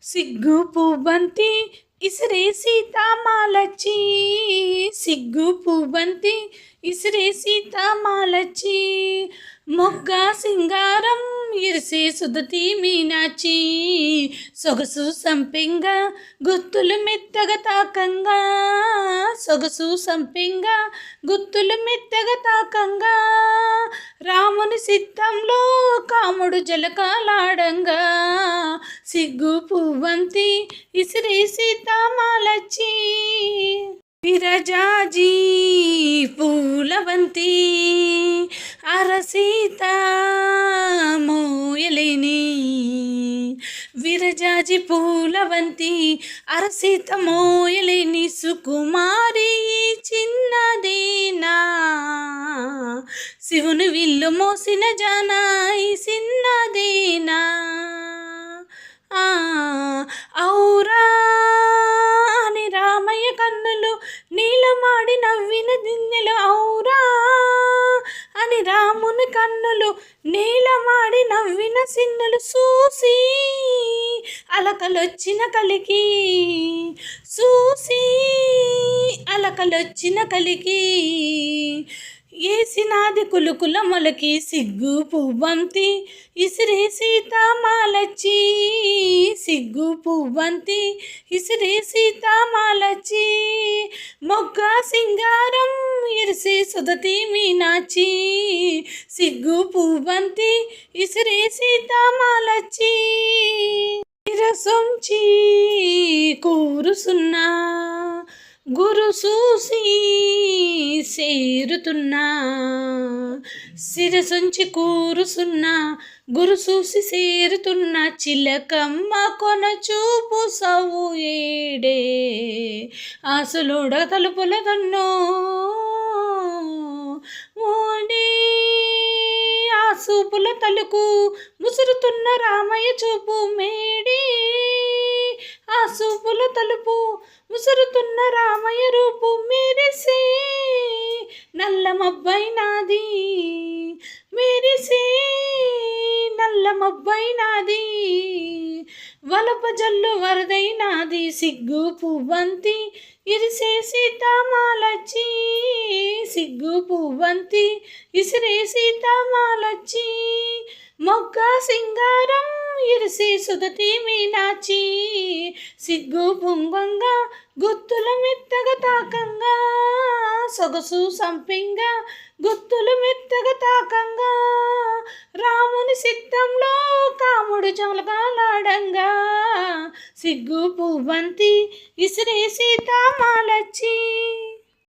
సిగ్గు పువ్వంతి ఇసిరే సీతామాలచ్చి, సిగ్గు పువ్వంతి ఇసిరే సీతామాలచ్చి, మొగ్గ సింగారం ఇరిసే సుదతి మీనాచి, సొగసు సంపెంగ గుత్తులు మెత్తగా తాకంగా, సొగసు సంపెంగ గుత్తులు మెత్తగా తాకంగా, రాముని సిద్ధంలో కాముడు జలకాలాడంగా, సిగ్గు పువ్వంతి ఇసిరే సీతామాలచ్చి, విరజాజి పూలవంతి అరసీత మోయలేని, విరజాజి పూలవంతి అరసీత మోయలేని, సుకుమారి చిన్నదేనా, శివుని విల్లు మోసిన జానాయి చిన్నదేనా, ఔరా అని రామయ్య కన్నులు నీలమాడి నవ్విన దిన్నెలు, ఔరా అని రాముని కన్నులు నీలమాడి నవ్విన సిన్నులు, చూసి అలకలొచ్చిన కలికి, చూసి అలకలొచ్చిన కలికి, ఏసినాది కులుకుల మొలకి, సిగ్గు పువ్వంతి ఇసిరే సీతామాలచ్చి, సిగ్గు పువ్వంతి ఇసిరే సీతామాలచ్చి, మొగ్గ సింగారం ఇరిసే సుదతి మీనాచి, సిగ్గు పువ్వంతి ఇసిరే సీతామాలచ్చి, శిరసొంచి కూరుసున్నా గురు చూసి సేరుతున్నా, శిరసొంచి కూరుసున్నా గురు చూసి సేరుతున్నా, చిలకమ్మ కొన చూపు సవు ఏడే, ఆసులోడ తలుపుల దన్నో ఓడే, ఆ చూపుల తలుకు ముసురుతున్న రామయ్య చూపు మేడే, ఆ చూపుల తలుపు ముసురుతున్న రామయ్య రూపు మెరిసే నల్లమబ్బైనాది, మెరిసే నల్లమబ్బైనాది, వలప జల్లు వరదైనాది, సిగ్గు పువ్వంతి ఇరిసే సీతామాలచ్చి, సిగ్గు పువ్వంతి ఇసిరే సీతామాలచ్చి, మొగ్గ సింగారం ఇరిసే సుదతి మీనాచి, సిగ్గు పుంగంగా గుత్తులు మెత్తగా తాకంగా, సొగసు సంపెంగా గుత్తులు మెత్తగా తాకంగా, రాముని సిద్ధంలో కాముడు జలకాలాడంగా, సిగ్గు పువ్వంతి ఇసిరే సీతామాలచ్చి.